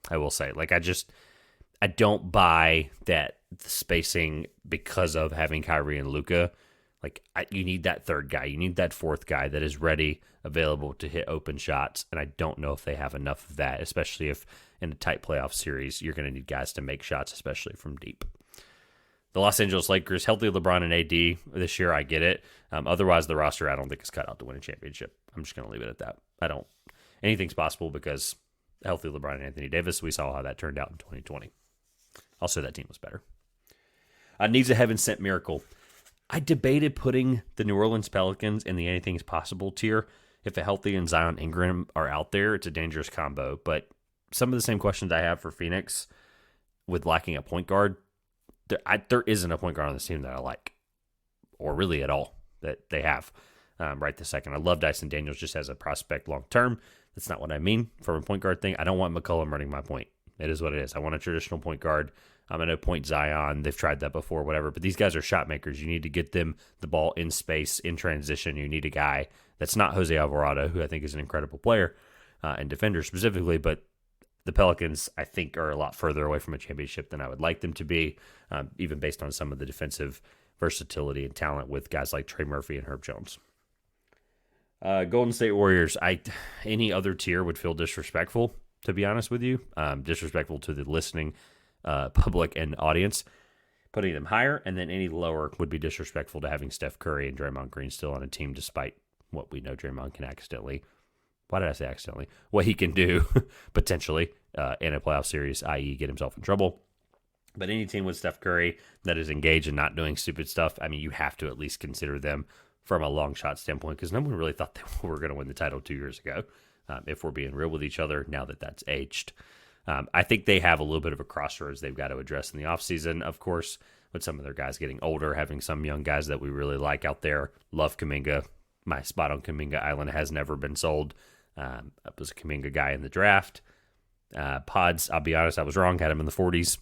I will say. Like, I don't buy that the spacing because of having Kyrie and Luka. Like, you need that third guy. You need that fourth guy that is ready, available to hit open shots, and I don't know if they have enough of that, especially if in a tight playoff series, you're going to need guys to make shots, especially from deep. The Los Angeles Lakers, healthy LeBron and AD this year, I get it. Otherwise, the roster, I don't think is cut out to win a championship. I'm just going to leave it at that. Anything's possible because healthy LeBron and Anthony Davis, we saw how that turned out in 2020. Also, that team was better. Needs a heaven-sent miracle. I debated putting the New Orleans Pelicans in the anything's possible tier. If a healthy and Zion Ingram are out there, it's a dangerous combo. But some of the same questions I have for Phoenix with lacking a point guard, there isn't a point guard on this team that I like, or really at all that they have right this second. I love Dyson Daniels just as a prospect long term. That's not what I mean from a point guard thing. I don't want McCollum running my point. It is what it is. I want a traditional point guard. I know point Zion. They've tried that before, whatever. But these guys are shot makers. You need to get them the ball in space, in transition. You need a guy that's not Jose Alvarado, who I think is an incredible player and defender specifically. But the Pelicans, I think, are a lot further away from a championship than I would like them to be, even based on some of the defensive versatility and talent with guys like Trey Murphy and Herb Jones. Golden State Warriors, any other tier would feel disrespectful, to be honest with you. Disrespectful to the listening public and audience. Putting them higher, and then any lower would be disrespectful to having Steph Curry and Draymond Green still on a team, despite what we know Draymond can what he can do potentially in a playoff series, i.e. get himself in trouble. But any team with Steph Curry that is engaged and not doing stupid stuff, I mean, you have to at least consider them from a long shot standpoint, because no one really thought they were going to win the title 2 years ago, if we're being real with each other, now that that's aged. I think they have a little bit of a crossroads they've got to address in the offseason, of course, with some of their guys getting older, having some young guys that we really like out there. Love Kuminga. My spot on Kuminga Island has never been sold. I was a Kuminga guy in the draft. Pods, I'll be honest, I was wrong, had him in the 40s.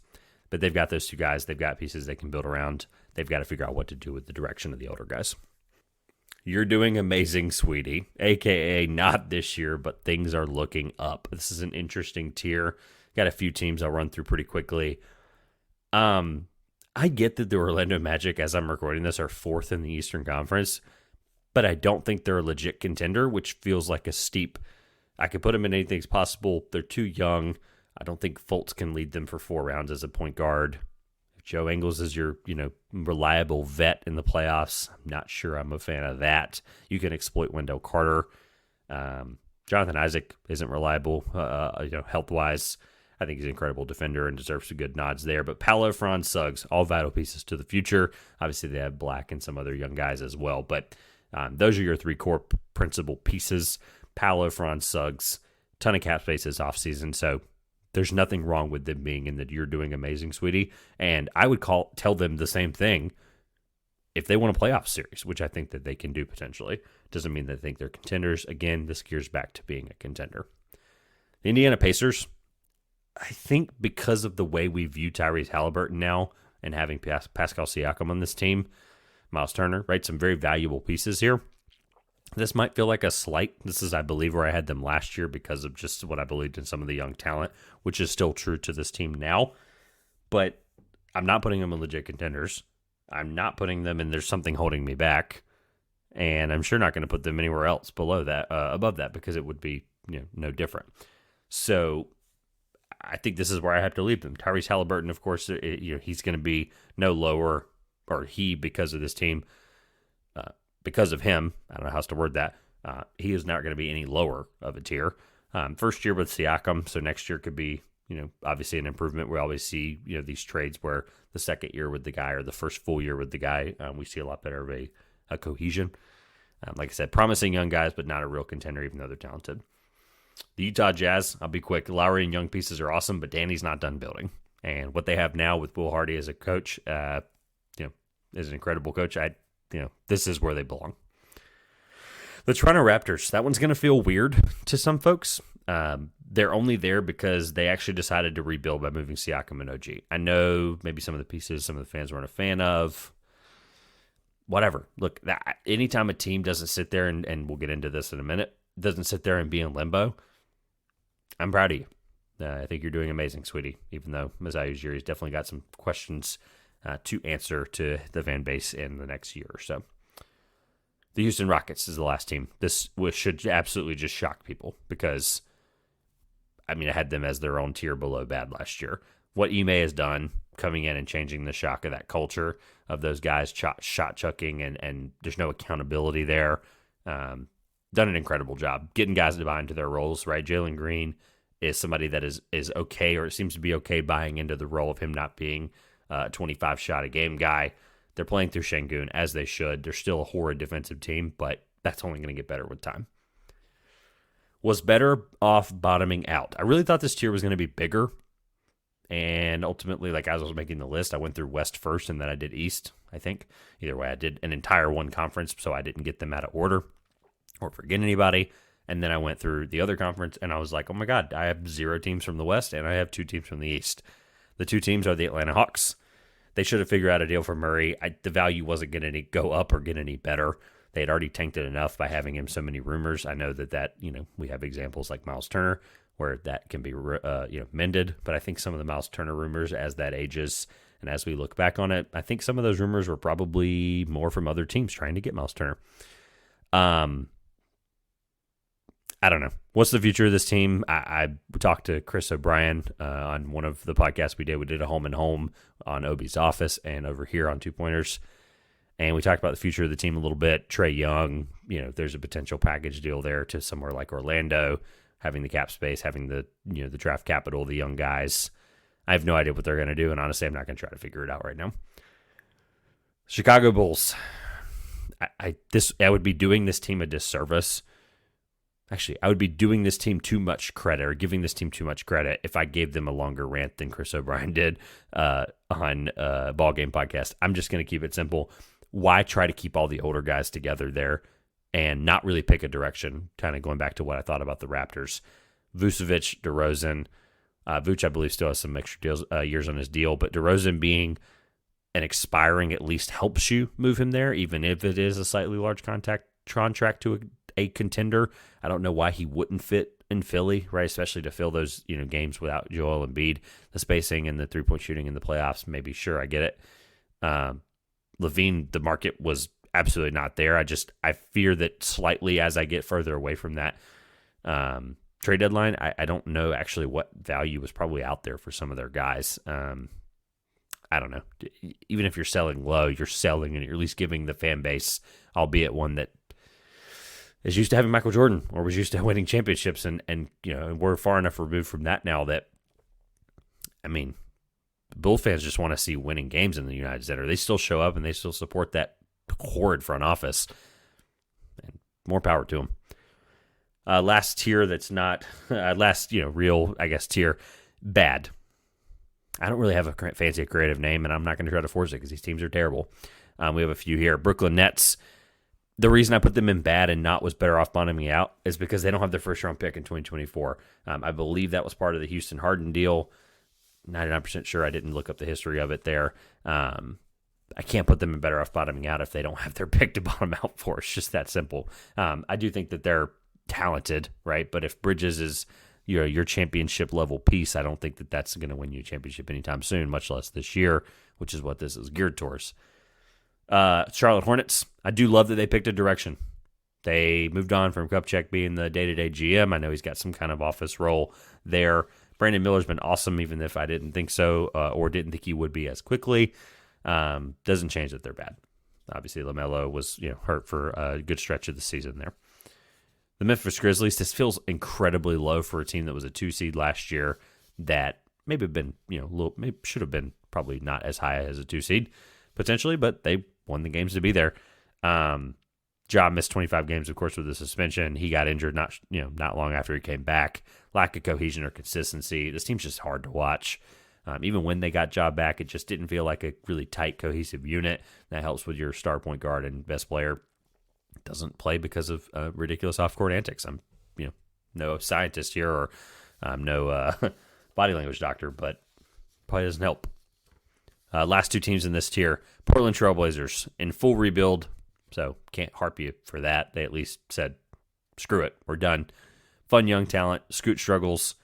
But they've got those two guys. They've got pieces they can build around. They've got to figure out what to do with the direction of the older guys. You're doing amazing, sweetie, a.k.a. not this year, but things are looking up. This is an interesting tier. Got a few teams I'll run through pretty quickly. I get that the Orlando Magic, as I'm recording this, are 4th in the Eastern Conference, but I don't think they're a legit contender, which feels like a steep. I could put them in anything's possible. They're too young. I don't think Fultz can lead them for 4 rounds as a point guard. If Joe Ingles is your, reliable vet in the playoffs, I'm not sure I'm a fan of that. You can exploit Wendell Carter. Jonathan Isaac isn't reliable, health-wise. I think he's an incredible defender and deserves some good nods there. But Paolo, Franz, Suggs, all vital pieces to the future. Obviously, they have Black and some other young guys as well. But those are your three core principal pieces. Paolo, Franz, Suggs, ton of cap space this offseason. So there's nothing wrong with them being in that you're doing amazing, sweetie. And I would tell them the same thing if they want a playoff series, which I think that they can do potentially. Doesn't mean they think they're contenders. Again, this gears back to being a contender. The Indiana Pacers, I think because of the way we view Tyrese Halliburton now and having Pascal Siakam on this team, Miles Turner, right? Some very valuable pieces here. This might feel like a slight. This is, I believe, where I had them last year because of just what I believed in some of the young talent, which is still true to this team now. But I'm not putting them in legit contenders. I'm not putting them in there's something holding me back. And I'm sure not going to put them anywhere else below that, above that, because it would be no different. So I think this is where I have to leave them. Tyrese Halliburton, of course, he's going to be no lower, or he, because of this team, because of him, I don't know how else to word that, he is not going to be any lower of a tier. First year with Siakam, so next year could be, obviously an improvement. We always see, these trades where the second year with the guy or the first full year with the guy, we see a lot better of a cohesion. Like I said, promising young guys, but not a real contender, even though they're talented. The Utah Jazz, I'll be quick. Lowry and young pieces are awesome, but Danny's not done building. And what they have now with Will Hardy as a coach, is an incredible coach. This is where they belong. The Toronto Raptors, that one's going to feel weird to some folks. They're only there because they actually decided to rebuild by moving Siakam and OG. I know maybe some of the pieces some of the fans weren't a fan of. Whatever. Look, anytime a team doesn't sit there, and we'll get into this in a minute, doesn't sit there and be in limbo, I'm proud of you. I think you're doing amazing, sweetie, even though Masai Ujiri's definitely got some questions to answer to the fan base in the next year or so. The Houston Rockets is the last team. This should absolutely just shock people because, I had them as their own tier below bad last year. What Ime has done coming in and changing the shock of that culture of those guys shot chucking and there's no accountability there. Done an incredible job getting guys to buy into their roles, right? Jalen Green is somebody that is okay, or it seems to be okay, buying into the role of him not being a 25 shot a game guy. They're playing through Şengün as they should. They're still a horrid defensive team, but that's only going to get better with time. Was better off bottoming out. I really thought this tier was going to be bigger. And ultimately, as I was making the list, I went through West first and then I did East, I think. Either way, I did an entire one conference, so I didn't get them out of order or forget anybody. And then I went through the other conference and I was like, oh my God, I have 0 teams from the West and I have 2 teams from the East. The 2 teams are the Atlanta Hawks. They should have figured out a deal for Murray. The value wasn't going to go up or get any better. They had already tanked it enough by having him so many rumors. I know that we have examples like Miles Turner where that can be mended, but I think some of the Miles Turner rumors, as that ages and as we look back on it, I think some of those rumors were probably more from other teams trying to get Miles Turner. I don't know. What's the future of this team? I talked to Chris O'Brien on one of the podcasts we did. We did a home and home on Obi's office and over here on 2-Pointers. And we talked about the future of the team a little bit. Trae Young, there's a potential package deal there to somewhere like Orlando, having the cap space, having the the draft capital, the young guys. I have no idea what they're going to do, and honestly, I'm not going to try to figure it out right now. Chicago Bulls. I would be doing this team a disservice. Actually, I would be doing this team too much credit, or giving this team too much credit, if I gave them a longer rant than Chris O'Brien did on Ball Game Podcast. I'm just going to keep it simple. Why try to keep all the older guys together there and not really pick a direction? Kind of going back to what I thought about the Raptors. Vucevic, DeRozan. Vuce, I believe, still has some extra years on his deal, but DeRozan being an expiring at least helps you move him there, even if it is a slightly large contract to a contender. I don't know why he wouldn't fit in Philly, right? Especially to fill those games without Joel Embiid. The spacing and the 3-point shooting in the playoffs, maybe, sure, I get it. Levine, the market was absolutely not there. I fear that slightly as I get further away from that trade deadline, I don't know actually what value was probably out there for some of their guys. I don't know. Even if you're selling low, you're selling and you're at least giving the fan base, albeit one that is used to having Michael Jordan or was used to winning championships, and we're far enough removed from that now that I mean, Bull fans just want to see winning games in the United Center. They still show up and they still support that horrid front office. And more power to them. Last tier that's not real, I guess, tier, bad. I don't really have a fancy creative name, and I'm not going to try to force it because these teams are terrible. We have a few here. Brooklyn Nets. The reason I put them in bad and not was better off bottoming out is because they don't have their first-round pick in 2024. I believe that was part of the Houston Harden deal. 99% sure. I didn't look up the history of it there. I can't put them in better off bottoming out if they don't have their pick to bottom out for. It's just that simple. I do think that they're talented, right? But if Bridges is your championship level piece, I don't think that that's going to win you a championship anytime soon, much less this year, which is what this is geared towards. Charlotte Hornets, I do love that they picked a direction. They moved on from Kupchak being the day-to-day GM. I know he's got some kind of office role there. Brandon Miller's been awesome, even if I didn't think so or didn't think he would be as quickly. Doesn't change that they're bad. Obviously, LaMelo was hurt for a good stretch of the season there. The Memphis Grizzlies, this feels incredibly low for a team that was a 2 seed last year that maybe been, maybe should have been probably not as high as a 2 seed potentially, but they won the games to be there. Ja missed 25 games, of course, with the suspension. He got injured not long after he came back. Lack of cohesion or consistency. This team's just hard to watch. Even when they got Ja back, it just didn't feel like a really tight, cohesive unit. That helps with your star point guard and best player. Doesn't play because of ridiculous off-court antics. I'm, no scientist here or no body language doctor, but probably doesn't help. Last two teams in this tier, Portland Trailblazers in full rebuild, so can't harp you for that. They at least said, screw it, we're done. Fun young talent, Scoot struggles,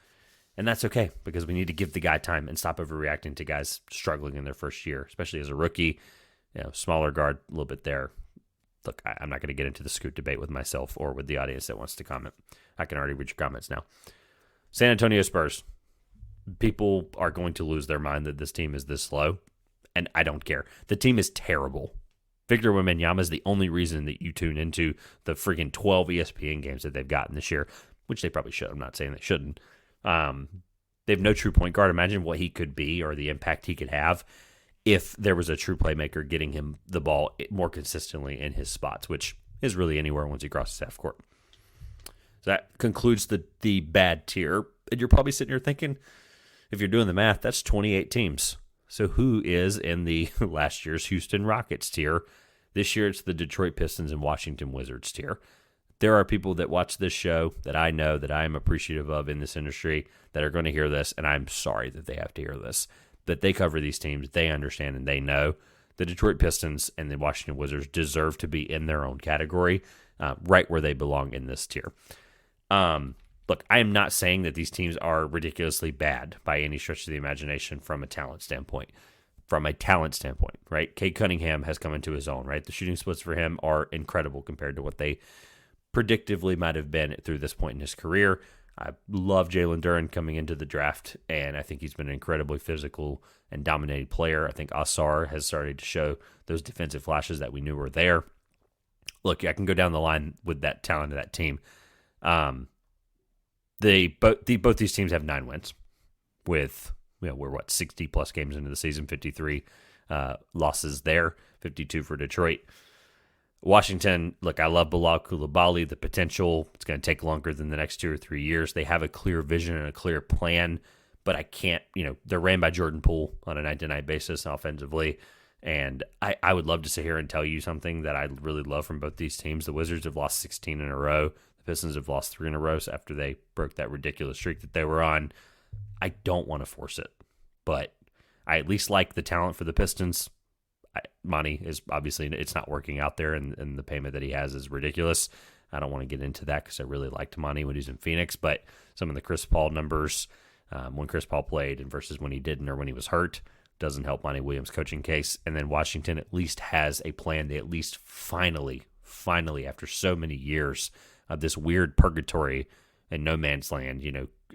and that's okay because we need to give the guy time and stop overreacting to guys struggling in their first year, especially as a rookie. Smaller guard, a little bit there. Look, I'm not going to get into the Scoot debate with myself or with the audience that wants to comment. I can already read your comments now. San Antonio Spurs. People are going to lose their mind that this team is this slow, and I don't care. The team is terrible. Victor Wembanyama is the only reason that you tune into the freaking 12 ESPN games that they've gotten this year, which they probably should. I'm not saying they shouldn't. They have no true point guard. Imagine what he could be or the impact he could have if there was a true playmaker getting him the ball more consistently in his spots, which is really anywhere once he crosses half court. So that concludes the bad tier. And you're probably sitting here thinking, if you're doing the math, that's 28 teams. So who is in the last year's Houston Rockets tier? This year it's the Detroit Pistons and Washington Wizards tier. There are people that watch this show that I know that I am appreciative of in this industry that are going to hear this, and I'm sorry that they have to hear this. That they cover these teams, they understand, and they know the Detroit Pistons and the Washington Wizards deserve to be in their own category, right where they belong in this tier. Look, I am not saying that these teams are ridiculously bad by any stretch of the imagination from a talent standpoint. Right? Cade Cunningham has come into his own, right? The shooting splits for him are incredible compared to what they predictively might have been through this point in his career. I love Jalen Duren coming into the draft, and I think he's been an incredibly physical and dominating player. I think Asar has started to show those defensive flashes that we knew were there. Look, I can go down the line with that talent of that team. Both these teams have 9 wins with, we're 60-plus games into the season, 53 losses there, 52 for Detroit. Washington, look, I love Bilal Coulibaly, the potential. It's going to take longer than the next 2 or 3 years. They have a clear vision and a clear plan, but I can't, they're ran by Jordan Poole on a night-to-night basis offensively, and I would love to sit here and tell you something that I really love from both these teams. The Wizards have lost 16 in a row. The Pistons have lost 3 in a row after they broke that ridiculous streak that they were on. I don't want to force it, but I at least like the talent for the Pistons. Money is obviously, it's not working out there, and the payment that he has is ridiculous. I don't want to get into that because I really liked Money when he was in Phoenix, but some of the Chris Paul numbers when Chris Paul played and versus when he didn't or when he was hurt doesn't help Monty Williams' coaching case. And then Washington at least has a plan. They at least finally, after so many years of this weird purgatory and no man's land,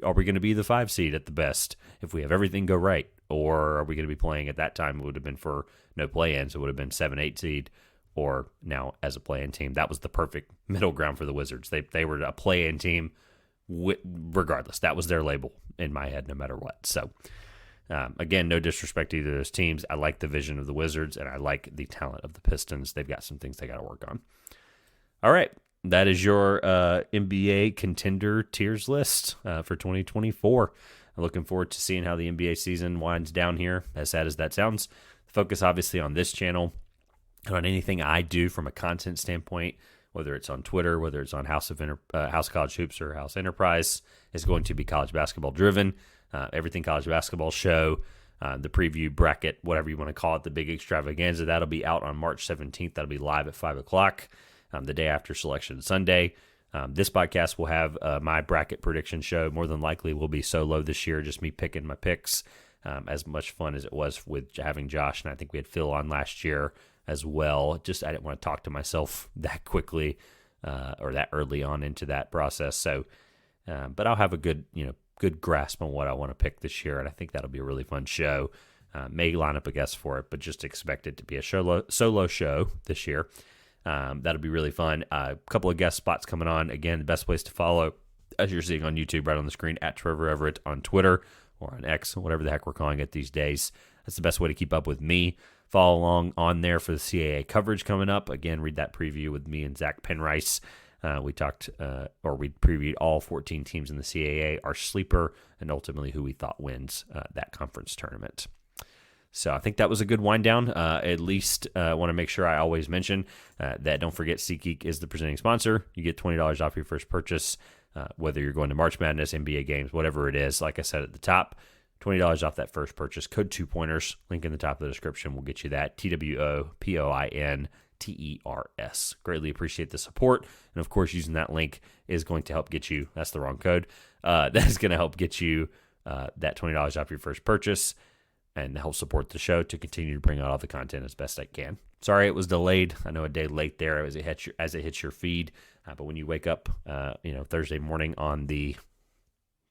are we going to be the 5 seed at the best if we have everything go right? Or are we going to be playing at that time? It would have been for no play-in, so it would have been 7-8 seed, or now as a play-in team. That was the perfect middle ground for the Wizards. They were a play-in team regardless. That was their label in my head no matter what. So Again, no disrespect to either of those teams. I like the vision of the Wizards, and I like the talent of the Pistons. They've got some things they got to work on. All right. That is your NBA contender tiers list for 2024. I'm looking forward to seeing how the NBA season winds down here, as sad as that sounds. Focus, obviously, on this channel and on anything I do from a content standpoint, whether it's on Twitter, whether it's on House College Hoops or House Enterprise, is going to be college basketball driven. Everything college basketball show, the preview bracket, whatever you want to call it, the big extravaganza, that'll be out on March 17th. That'll be live at 5 o'clock, the day after Selection Sunday. This podcast will have my bracket prediction show. More than likely will be solo this year, just me picking my picks. As much fun as it was with having Josh, and I think we had Phil on last year as well. Just I didn't want to talk to myself that quickly or that early on into that process. So, but I'll have a good grasp on what I want to pick this year, and I think that'll be a really fun show. May line up a guest for it, but just expect it to be a solo show this year. That'll be really fun. A couple of guest spots coming on. Again, the best place to follow, as you're seeing on YouTube right on the screen, at Trevor Everett on Twitter or on X, whatever the heck we're calling it these days. That's the best way to keep up with me. Follow along on there for the CAA coverage coming up. Again, read that preview with me and Zach Penrice. We previewed all 14 teams in the CAA, our sleeper, and ultimately who we thought wins that conference tournament. So I think that was a good wind down. At least I want to make sure I always mention that don't forget SeatGeek is the presenting sponsor. You get $20 off your first purchase, whether you're going to March Madness, NBA games, whatever it is. Like I said at the top, $20 off that first purchase. Code 2pointers. Link in the top of the description will get you that. TWOPOINTERS. Greatly appreciate the support. And of course, using that link is going to help get you, that's the wrong code, that is going to help get you that $20 off your first purchase and help support the show to continue to bring out all the content as best I can. Sorry it was delayed. I know a day late there as it hits your feed. But when you wake up, Thursday morning on the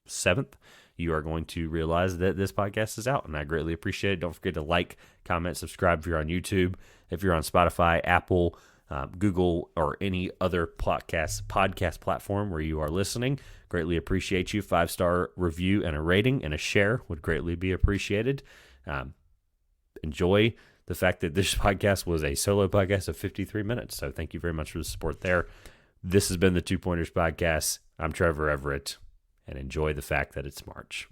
7th, you are going to realize that this podcast is out, and I greatly appreciate it. Don't forget to like, comment, subscribe if you're on YouTube. If you're on Spotify, Apple, Google, or any other podcast platform where you are listening, greatly appreciate you. 5-star review and a rating and a share would greatly be appreciated. Enjoy the fact that this podcast was a solo podcast of 53 minutes, so thank you very much for the support there. This has been the 2 Pointers Podcast. I'm Trevor Everett, and enjoy the fact that it's March.